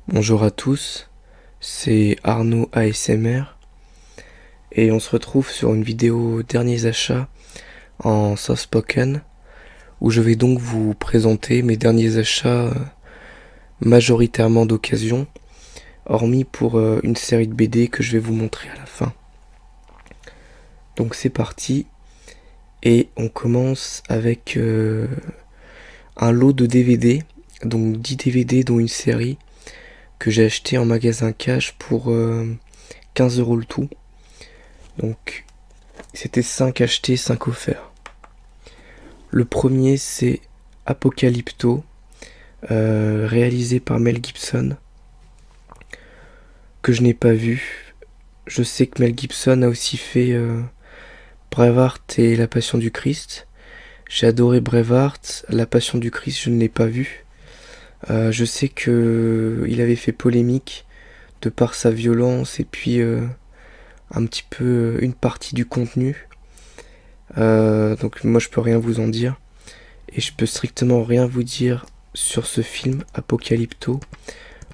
Bonjour à tous, c'est Arnaud ASMR et on se retrouve sur une vidéo derniers achats en soft spoken où je vais donc vous présenter mes derniers achats majoritairement d'occasion, hormis pour une série de BD que je vais vous montrer à la fin. Donc c'est parti et on commence avec un lot de DVD, donc 10 DVD dont une série que j'ai acheté en magasin cash pour 15 € le tout. Donc c'était 5 achetés, 5 offerts. Le premier c'est Apocalypto, réalisé par Mel Gibson, que je n'ai pas vu. Je sais que Mel Gibson a aussi fait Braveheart et La Passion du Christ. J'ai adoré Braveheart, La Passion du Christ je ne l'ai pas vu. Je sais que il avait fait polémique de par sa violence et puis un petit peu une partie du contenu. Donc moi je peux rien vous en dire. Et je peux strictement rien vous dire sur ce film Apocalypto,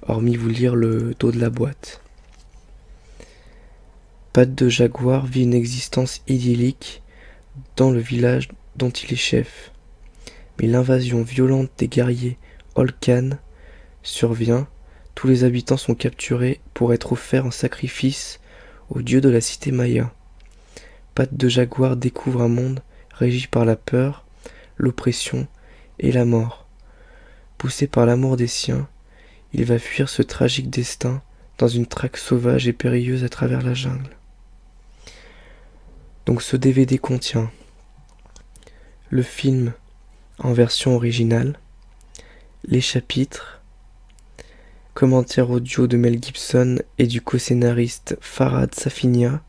hormis vous lire le dos de la boîte. Patte de Jaguar vit une existence idyllique dans le village dont il est chef. Mais l'invasion violente des guerriers Olkan survient. Tous les habitants sont capturés pour être offerts en sacrifice au dieu de la cité Maya. Patte de Jaguar découvre un monde régi par la peur, l'oppression et la mort. Poussé par l'amour des siens, il va fuir ce tragique destin dans une traque sauvage et périlleuse à travers la jungle. Donc ce DVD contient le film en version originale, les chapitres, commentaires audio de Mel Gibson et du co-scénariste Farhad Safinia,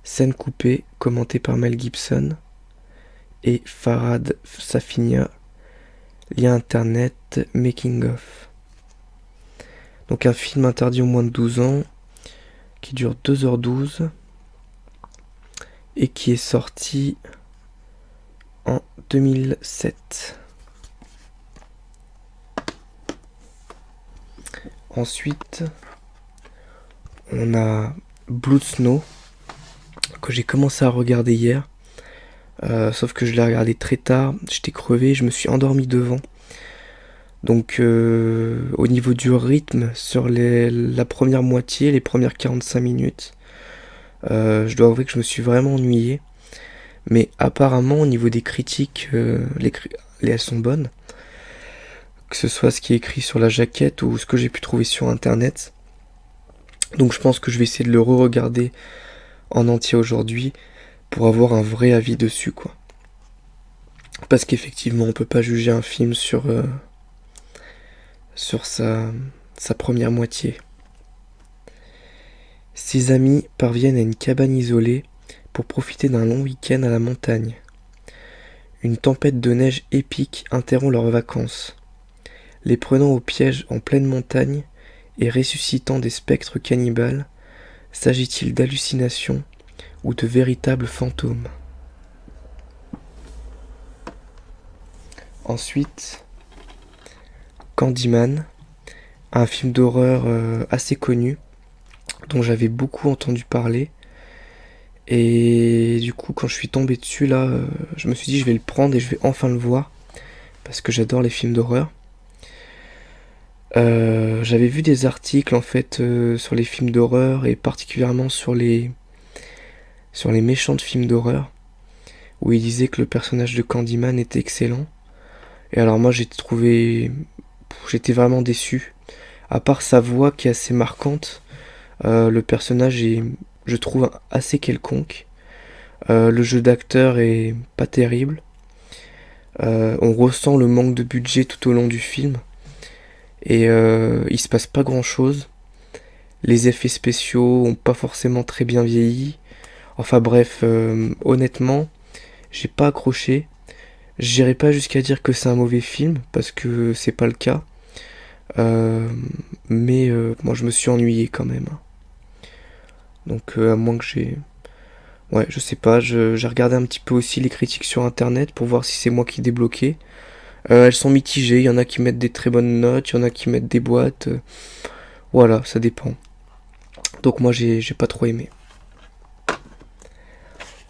scène coupée commentée par Mel Gibson et Farhad Safinia, lien internet making of. Donc un film interdit aux moins de 12 ans qui dure 2h12 et qui est sorti en 2007. Ensuite, on a Blood Snow que j'ai commencé à regarder hier. Sauf que je l'ai regardé très tard, j'étais crevé, je me suis endormi devant. Donc au niveau du rythme, sur la première moitié, les premières 45 minutes, je dois avouer que je me suis vraiment ennuyé. Mais apparemment au niveau des critiques, elles sont bonnes. Que ce soit ce qui est écrit sur la jaquette ou ce que j'ai pu trouver sur internet. Donc je pense que je vais essayer de le re-regarder en entier aujourd'hui pour avoir un vrai avis dessus, quoi. Parce qu'effectivement on peut pas juger un film sur sa première moitié. Ses amis parviennent à une cabane isolée pour profiter d'un long week-end à la montagne. Une tempête de neige épique interrompt leurs vacances. Les prenant au piège en pleine montagne et ressuscitant des spectres cannibales, s'agit-il d'hallucinations ou de véritables fantômes? Ensuite, Candyman, un film d'horreur assez connu, dont j'avais beaucoup entendu parler. Et du coup, quand je suis tombé dessus, là, je me suis dit je vais le prendre et je vais enfin le voir, parce que j'adore les films d'horreur. J'avais vu des articles en fait sur les films d'horreur et particulièrement sur les méchants de films d'horreur, où ils disaient que le personnage de Candyman était excellent. Et alors moi j'étais vraiment déçu. À part sa voix qui est assez marquante, le personnage est, je trouve, assez quelconque. Le jeu d'acteur est pas terrible. On ressent le manque de budget tout au long du film. Et il se passe pas grand chose. Les effets spéciaux ont pas forcément très bien vieilli. Enfin bref, honnêtement, j'ai pas accroché. J'irai pas jusqu'à dire que c'est un mauvais film, parce que c'est pas le cas. Mais moi je me suis ennuyé quand même. Donc à moins que j'ai... Ouais, je sais pas, j'ai regardé un petit peu aussi les critiques sur internet pour voir si c'est moi qui débloquais. Elles sont mitigées, il y en a qui mettent des très bonnes notes, il y en a qui mettent des boîtes. Voilà, ça dépend. Donc moi j'ai pas trop aimé.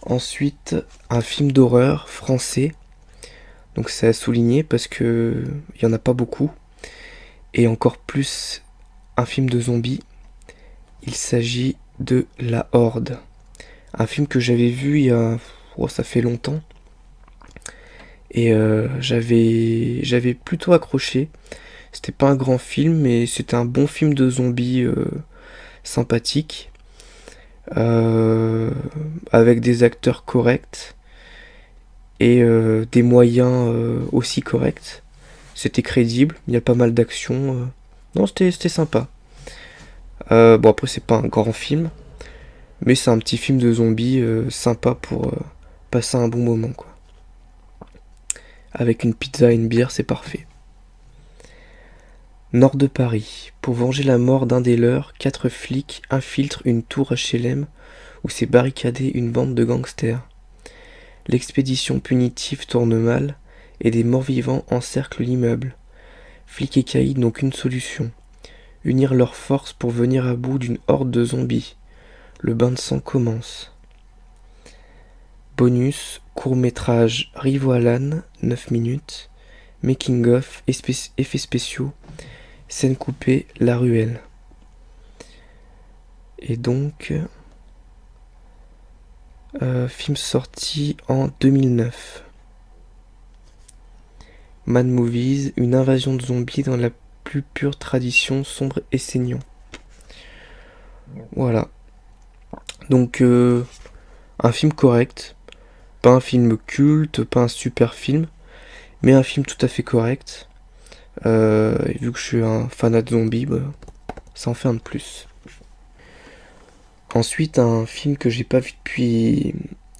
Ensuite, un film d'horreur français. Donc c'est à souligner parce que il y en a pas beaucoup. Et encore plus un film de zombies. Il s'agit de La Horde. Un film que j'avais vu il y a... Oh, ça fait longtemps. Et j'avais plutôt accroché. C'était pas un grand film, mais c'était un bon film de zombies sympathique. Euh, Avec des acteurs corrects. Et des moyens aussi corrects. C'était crédible, il y a pas mal d'action. Non, c'était sympa. Bon, après, c'est pas un grand film, mais c'est un petit film de zombies sympa pour passer un bon moment, quoi. Avec une pizza et une bière, c'est parfait. Nord de Paris. Pour venger la mort d'un des leurs, 4 flics infiltrent une tour HLM où s'est barricadée une bande de gangsters. L'expédition punitive tourne mal et des morts-vivants encerclent l'immeuble. Flics et caïds n'ont qu'une solution. Unir leurs forces pour venir à bout d'une horde de zombies. Le bain de sang commence. Bonus, court-métrage Rivo Alan, 9 minutes. Making-of, effets spéciaux. Scène coupée, La Ruelle. Et donc... film sorti en 2009. Mad Movies, une invasion de zombies dans la plus pure tradition sombre et saignant. Voilà. Donc un film correct. Pas un film culte, pas un super film, mais un film tout à fait correct. Et vu que je suis un fanat de zombies, bah, ça en fait un de plus. Ensuite, un film que j'ai pas vu depuis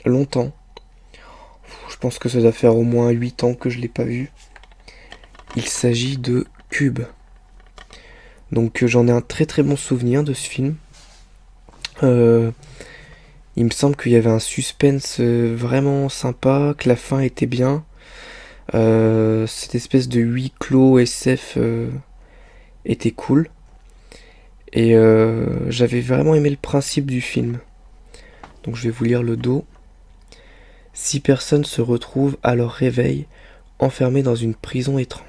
longtemps. Je pense que ça doit faire au moins 8 ans que je l'ai pas vu. Il s'agit de Cube. Donc j'en ai un très très bon souvenir de ce film. Il me semble qu'il y avait un suspense vraiment sympa, que la fin était bien. Cette espèce de huis clos SF était cool. Et j'avais vraiment aimé le principe du film. Donc je vais vous lire le dos. 6 personnes se retrouvent à leur réveil enfermées dans une prison étrange.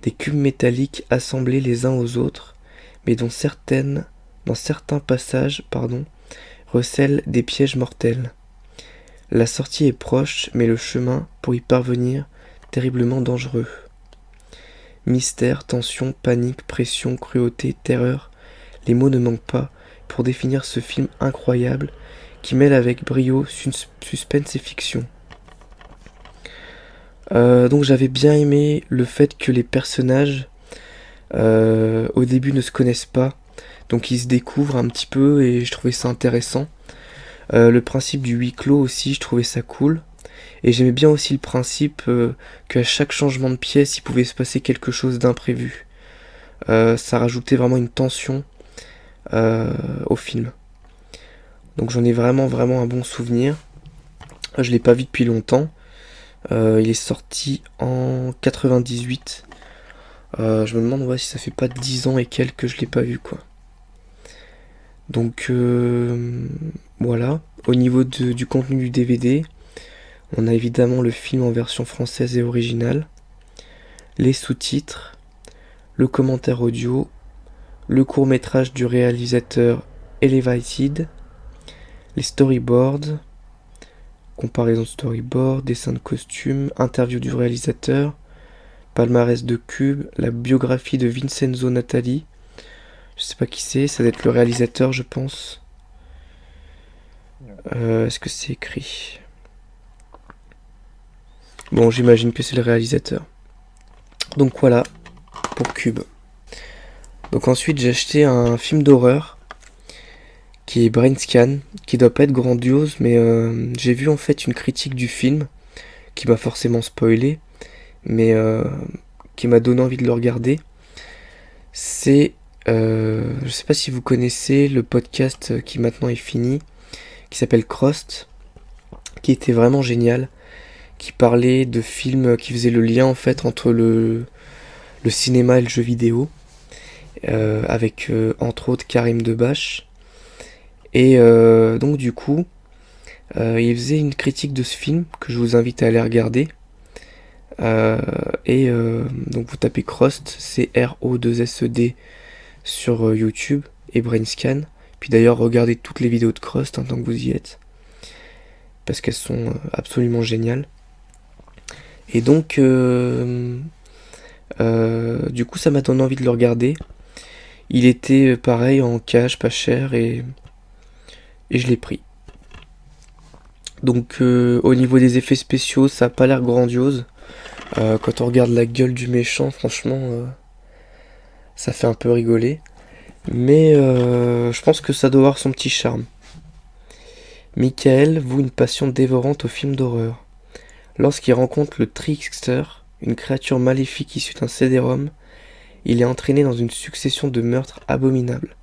Des cubes métalliques assemblés les uns aux autres, mais dans certains passages, recèlent des pièges mortels. La sortie est proche, mais le chemin, pour y parvenir, terriblement dangereux. Mystère, tension, panique, pression, cruauté, terreur, les mots ne manquent pas pour définir ce film incroyable qui mêle avec brio suspense et fiction. Donc j'avais bien aimé le fait que les personnages au début ne se connaissent pas, donc ils se découvrent un petit peu et je trouvais ça intéressant. Le principe du huis clos aussi, je trouvais ça cool. Et j'aimais bien aussi le principe qu'à chaque changement de pièce, il pouvait se passer quelque chose d'imprévu. Ça rajoutait vraiment une tension au film. Donc j'en ai vraiment un bon souvenir. Je l'ai pas vu depuis longtemps. Il est sorti en 98. Je me demande si ça fait pas 10 ans et quelques que je l'ai pas vu, quoi. Donc voilà. Au niveau du contenu du DVD, on a évidemment le film en version française et originale, les sous-titres, le commentaire audio, le court-métrage du réalisateur Elevated, les storyboards, comparaison de storyboard, dessin de costume, interview du réalisateur, palmarès de Cube, la biographie de Vincenzo Natali. Je sais pas qui c'est, ça doit être le réalisateur, je pense. Est-ce que c'est écrit ? Bon, j'imagine que c'est le réalisateur. Donc voilà, pour Cube. Donc ensuite, j'ai acheté un film d'horreur qui est Brainscan, qui doit pas être grandiose, mais j'ai vu en fait une critique du film qui m'a forcément spoilé, mais qui m'a donné envie de le regarder. C'est, je sais pas si vous connaissez le podcast qui maintenant est fini, qui s'appelle Crost, qui était vraiment génial, qui parlait de films qui faisaient le lien en fait entre le cinéma et le jeu vidéo, avec entre autres Karim Debache. Et donc du coup, il faisait une critique de ce film que je vous invite à aller regarder. Donc vous tapez Crust, C-R-O-2-S-E-D sur YouTube et Brainscan. Puis d'ailleurs regardez toutes les vidéos de Crust tant que vous y êtes, parce qu'elles sont absolument géniales. Et donc du coup ça m'a donné envie de le regarder. Il était pareil en cash, pas cher, et je l'ai pris. Donc au niveau des effets spéciaux, ça a pas l'air grandiose. Quand on regarde la gueule du méchant, franchement, ça fait un peu rigoler. Mais je pense que ça doit avoir son petit charme. Michael voue une passion dévorante aux films d'horreur. Lorsqu'il rencontre le Trickster, une créature maléfique issue d'un CD-ROM, il est entraîné dans une succession de meurtres abominables.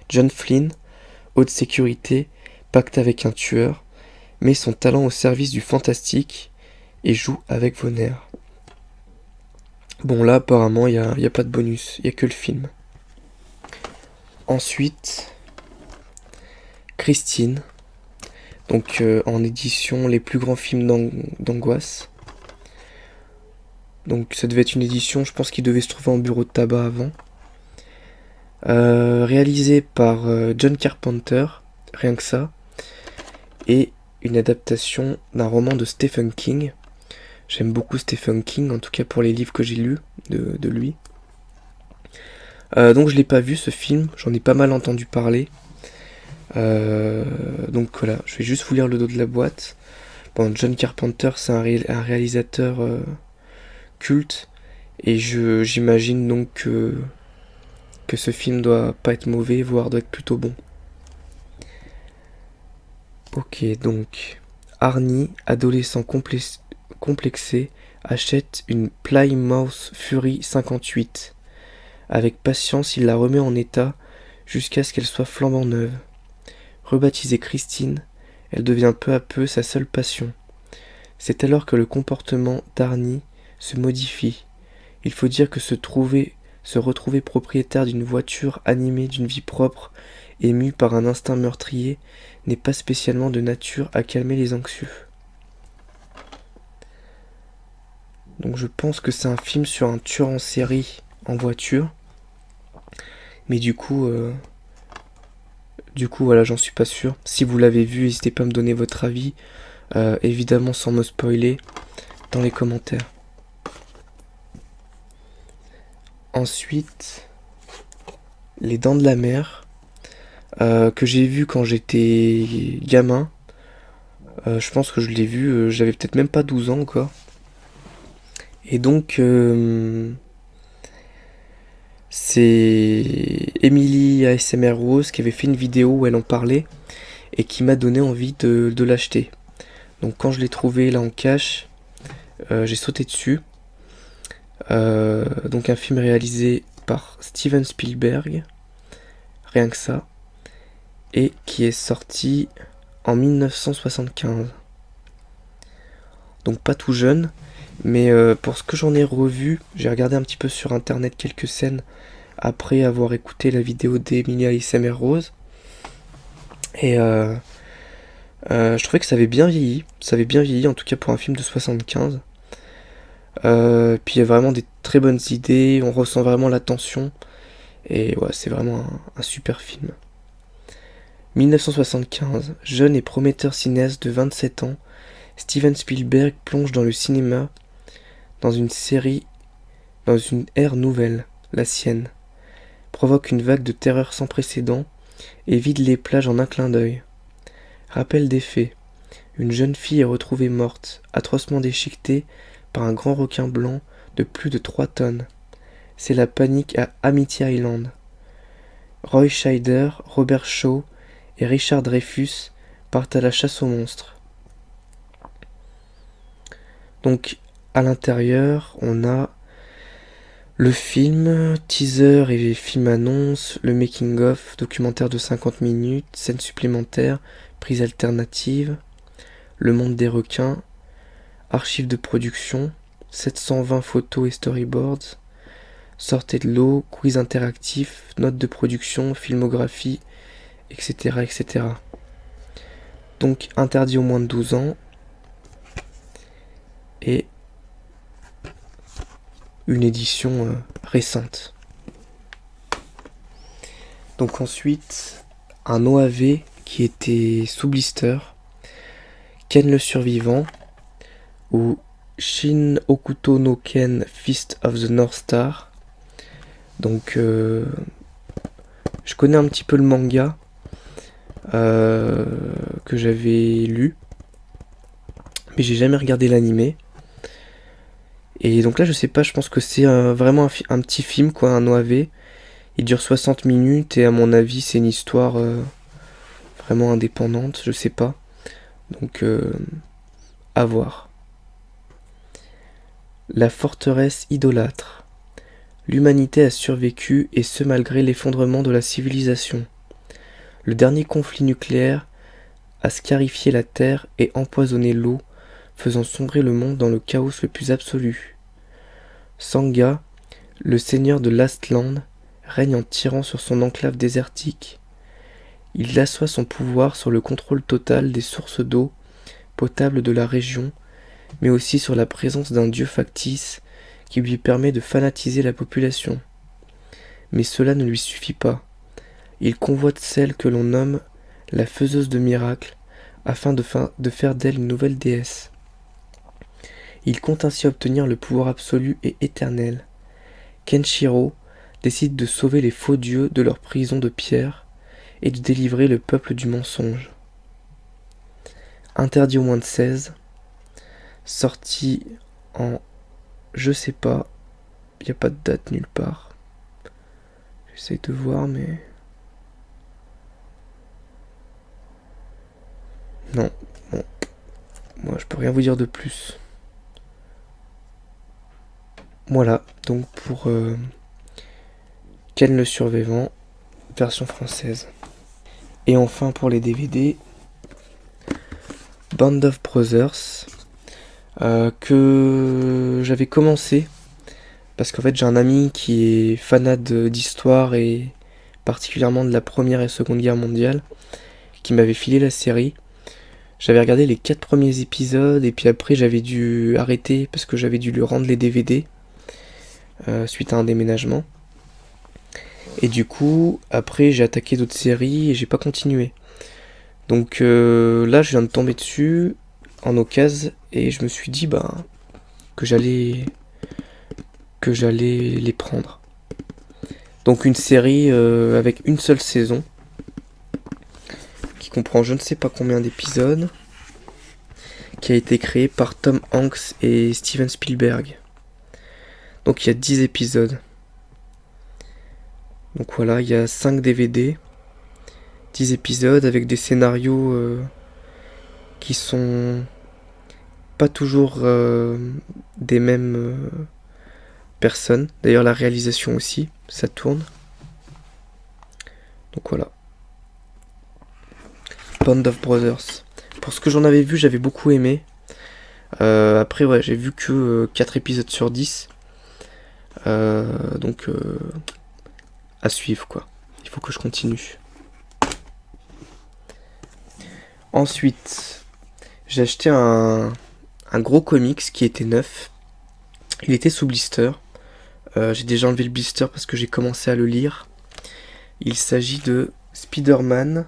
John Flynn, haute sécurité, pacte avec un tueur, met son talent au service du fantastique et joue avec vos nerfs. Bon là apparemment il y a pas de bonus, il y a que le film. Ensuite, Christine, donc en édition les plus grands films d'angoisse. Donc ça devait être une édition, je pense qu'il devait se trouver en bureau de tabac avant. Réalisé par John Carpenter, rien que ça. Et une adaptation d'un roman de Stephen King. J'aime beaucoup Stephen King, en tout cas pour les livres que j'ai lus de lui. Donc je l'ai pas vu ce film, j'en ai pas mal entendu parler. Donc voilà, je vais juste vous lire le dos de la boîte. Bon, John Carpenter c'est un réalisateur culte, et j'imagine donc que ce film doit pas être mauvais, voire doit être plutôt bon. Ok, donc Arnie, adolescent complexé, achète une Plymouth Fury 58. Avec patience, il la remet en état jusqu'à ce qu'elle soit flambant neuve. Rebaptisée Christine, elle devient peu à peu sa seule passion. C'est alors que le comportement d'Arnie se modifie. Il faut dire que se retrouver propriétaire d'une voiture animée d'une vie propre et mue par un instinct meurtrier n'est pas spécialement de nature à calmer les anxieux. Donc je pense que c'est un film sur un tueur en série en voiture. Mais du coup voilà, j'en suis pas sûr. Si vous l'avez vu, n'hésitez pas à me donner votre avis. Évidemment sans me spoiler dans les commentaires. Ensuite, Les Dents de la Mer, que j'ai vu quand j'étais gamin. Je pense que je l'ai vu, j'avais peut-être même pas 12 ans encore. Et donc, c'est Emily ASMR Rose qui avait fait une vidéo où elle en parlait et qui m'a donné envie de l'acheter. Donc quand je l'ai trouvé là en cash, j'ai sauté dessus. Donc un film réalisé par Steven Spielberg, rien que ça, et qui est sorti en 1975. Donc pas tout jeune, mais pour ce que j'en ai revu, j'ai regardé un petit peu sur internet quelques scènes après avoir écouté la vidéo d'Emilia ASMR Rose. Et je trouvais que ça avait bien vieilli, en tout cas pour un film de 75. Puis il y a vraiment des très bonnes idées, on ressent vraiment la tension, et ouais, c'est vraiment un super film. 1975, jeune et prometteur cinéaste de 27 ans, Steven Spielberg plonge dans le cinéma dans une ère nouvelle, la sienne, provoque une vague de terreur sans précédent et vide les plages en un clin d'œil. Rappel des faits, une jeune fille est retrouvée morte, atrocement déchiquetée par un grand requin blanc de plus de 3 tonnes. C'est la panique à Amity Island. Roy Scheider, Robert Shaw et Richard Dreyfuss partent à la chasse aux monstres. Donc à l'intérieur, on a le film, teaser et film annonce, le making of, documentaire de 50 minutes, scènes supplémentaires, prise alternative, le monde des requins, archives de production, 720 photos et storyboards, sortez de l'eau, quiz interactif, notes de production, filmographie, etc. etc. Donc interdit aux moins de 12 ans. Et une édition récente. Donc ensuite, un OAV qui était sous blister, Ken le survivant, ou Shin Okuto no Ken Fist of the North Star. Donc je connais un petit peu le manga que j'avais lu, mais j'ai jamais regardé l'animé. Et donc là je sais pas, je pense que c'est vraiment un petit film quoi, un OAV. Il dure 60 minutes et à mon avis c'est une histoire vraiment indépendante, je sais pas. Donc à voir. La forteresse idolâtre. L'humanité a survécu et ce malgré l'effondrement de la civilisation. Le dernier conflit nucléaire a scarifié la terre et empoisonné l'eau, faisant sombrer le monde dans le chaos le plus absolu. Sangha, le seigneur de Lastland, règne en tyran sur son enclave désertique. Il assoit son pouvoir sur le contrôle total des sources d'eau potable de la région, mais aussi sur la présence d'un dieu factice qui lui permet de fanatiser la population. Mais cela ne lui suffit pas. Il convoite celle que l'on nomme la faiseuse de miracles, afin de faire d'elle une nouvelle déesse. Il compte ainsi obtenir le pouvoir absolu et éternel. Kenshiro décide de sauver les faux dieux de leur prison de pierre et de délivrer le peuple du mensonge. Interdit aux moins de 16, sorti en je sais pas, il n'y a pas de date nulle part. J'essaie de voir mais... Non, bon, moi je peux rien vous dire de plus. Voilà, donc pour Ken le survivant, version française. Et enfin pour les DVD, Band of Brothers, que j'avais commencé, parce qu'en fait j'ai un ami qui est fanat d'histoire et particulièrement de la Première et Seconde Guerre mondiale, qui m'avait filé la série. J'avais regardé les 4 premiers épisodes et puis après j'avais dû arrêter parce que j'avais dû lui rendre les DVD suite à un déménagement. Et du coup, après j'ai attaqué d'autres séries et j'ai pas continué. Donc là je viens de tomber dessus en occasion et je me suis dit que j'allais les prendre. Donc une série avec une seule saison qui comprend je ne sais pas combien d'épisodes, qui a été créée par Tom Hanks et Steven Spielberg. Donc il y a 10 épisodes. Donc voilà, il y a 5 DVD, 10 épisodes avec des scénarios qui sont pas toujours des mêmes personnes. D'ailleurs la réalisation aussi, ça tourne. Donc voilà. Band of Brothers. Pour ce que j'en avais vu, j'avais beaucoup aimé. Après ouais, j'ai vu que 4 épisodes sur 10. Donc à suivre quoi. Il faut que je continue. Ensuite, j'ai acheté un gros comics qui était neuf. Il était sous blister. J'ai déjà enlevé le blister parce que j'ai commencé à le lire. Il s'agit de Spider-Man,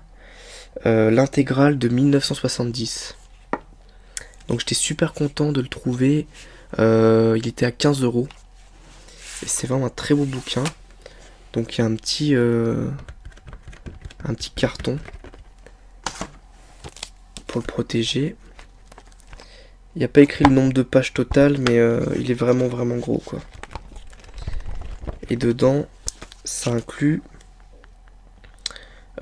l'intégrale de 1970. Donc j'étais super content de le trouver. Il était à 15€. Et c'est vraiment un très beau bouquin. Donc il y a un petit carton pour le protéger. Il n'y a pas écrit le nombre de pages totales, mais il est vraiment vraiment gros quoi. Et dedans, ça inclut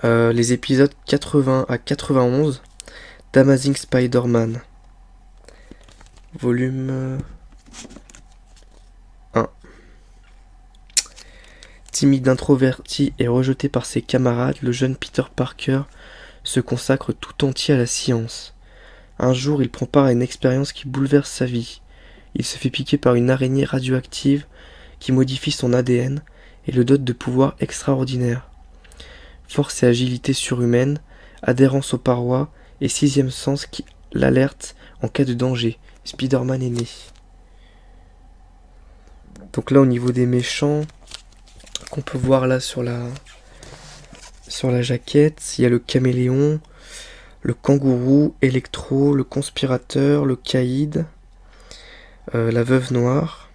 les épisodes 80 à 91 d'Amazing Spider-Man. Volume 1. Timide, introverti et rejeté par ses camarades, le jeune Peter Parker se consacre tout entier à la science. Un jour, il prend part à une expérience qui bouleverse sa vie. Il se fait piquer par une araignée radioactive qui modifie son ADN et le dote de pouvoirs extraordinaires. Force et agilité surhumaine, adhérence aux parois et sixième sens qui l'alerte en cas de danger. Spider-Man est né. Donc là, au niveau des méchants, qu'on peut voir là sur la jaquette, il y a le caméléon, le kangourou, Electro, le conspirateur, le caïd, la veuve noire,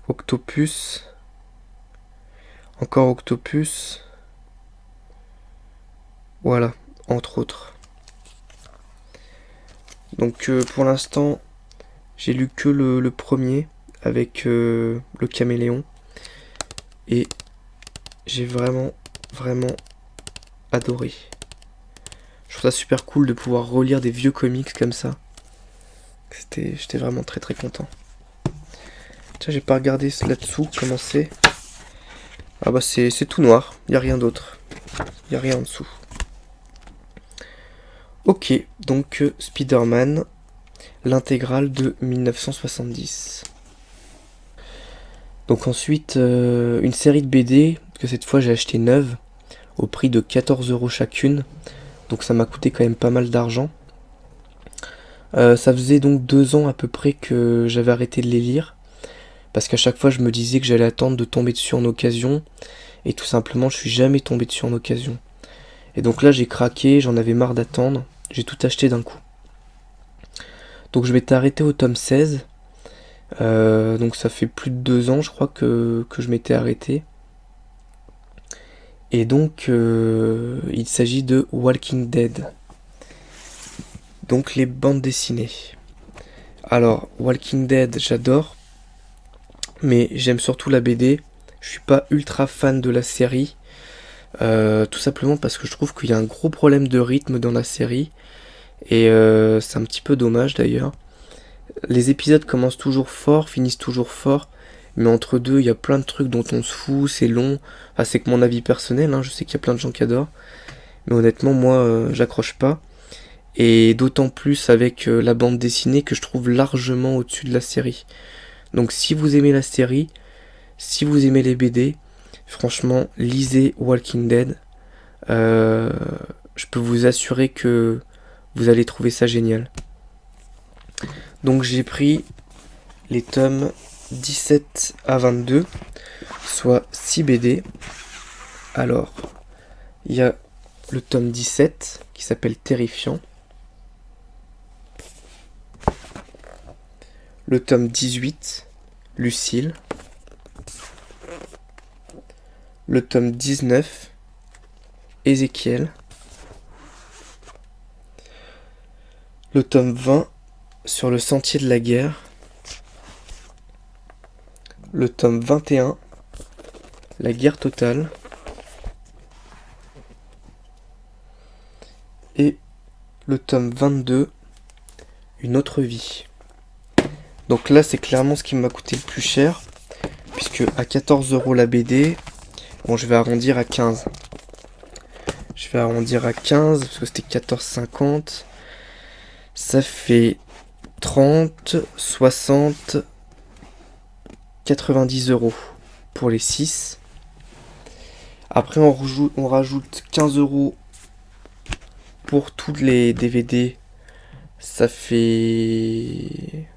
Octopus, encore Octopus, voilà, entre autres. Donc pour l'instant, j'ai lu que le premier avec le caméléon et j'ai vraiment adoré. Je trouve ça super cool de pouvoir relire des vieux comics comme ça. J'étais vraiment très content. Tiens, j'ai pas regardé là-dessous comment c'est. Ah bah c'est tout noir, y a rien d'autre. Y a rien en dessous. Ok, donc Spider-Man, l'intégrale de 1970. Donc ensuite, une série de BD, que cette fois j'ai acheté neuve, au prix de 14 € chacune. Donc ça m'a coûté quand même pas mal d'argent. Ça faisait donc 2 ans à peu près que j'avais arrêté de les lire. Parce qu'à chaque fois je me disais que j'allais attendre de tomber dessus en occasion. Et tout simplement je suis jamais tombé dessus en occasion. Et donc là j'ai craqué, j'en avais marre d'attendre. J'ai tout acheté d'un coup. Donc je m'étais arrêté au tome 16. Donc ça fait plus de 2 ans je crois que je m'étais arrêté. Et donc il s'agit de Walking Dead. Donc les bandes dessinées. Alors Walking Dead j'adore. Mais j'aime surtout la BD. Je suis pas ultra fan de la série. Tout simplement parce que je trouve qu'il y a un gros problème de rythme dans la série. Et c'est un petit peu dommage d'ailleurs. Les épisodes commencent toujours fort, finissent toujours fort. Mais entre deux, il y a plein de trucs dont on se fout, c'est long. Enfin, c'est que mon avis personnel, hein, je sais qu'il y a plein de gens qui adorent. Mais honnêtement, moi, j'accroche pas. Et d'autant plus avec la bande dessinée que je trouve largement au-dessus de la série. Donc si vous aimez la série, si vous aimez les BD, franchement, lisez Walking Dead. Je peux vous assurer que vous allez trouver ça génial. Donc j'ai pris les tomes 17 à 22, soit 6 BD. Alors, il y a le tome 17 qui s'appelle Terrifiant. Le tome 18, Lucille. Le tome 19, Ézéchiel. Le tome 20, Sur le sentier de la guerre. Le tome 21, La guerre totale. Et le tome 22, Une autre vie. Donc là, c'est clairement ce qui m'a coûté le plus cher, puisque à 14 € la BD, bon, je vais arrondir à 15. Je vais arrondir à 15, parce que c'était 14,50. Ça fait 30, 60, 90 € pour les 6. Après, on rajoute 15 € pour toutes les DVD. Ça fait...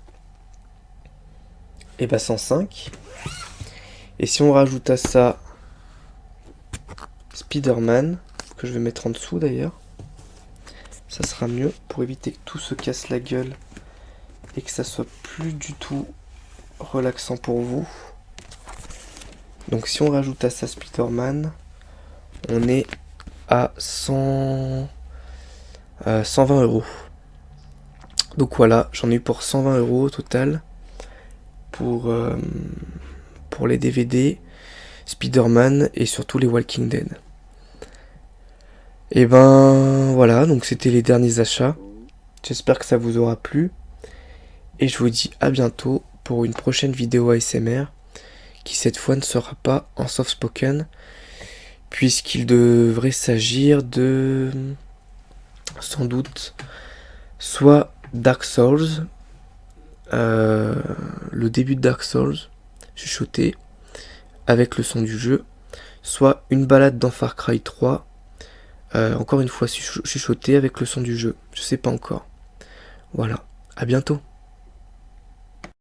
Et bah 105. Et si on rajoute à ça Spider-Man, que je vais mettre en dessous d'ailleurs, ça sera mieux pour éviter que tout se casse la gueule et que ça soit plus du tout relaxant pour vous. Donc si on rajoute à ça Spider-Man, on est à 120 €. Donc voilà, j'en ai eu pour 120 € au total pour les DVD, Spider-Man et surtout les Walking Dead. Et ben voilà, donc c'était les derniers achats. J'espère que ça vous aura plu. Et je vous dis à bientôt pour une prochaine vidéo ASMR qui cette fois ne sera pas en soft spoken puisqu'il devrait s'agir de sans doute soit Dark Souls, le début de Dark Souls, chuchoté, avec le son du jeu, soit une balade dans Far Cry 3, encore une fois chuchoté avec le son du jeu. Je sais pas encore. Voilà, à bientôt.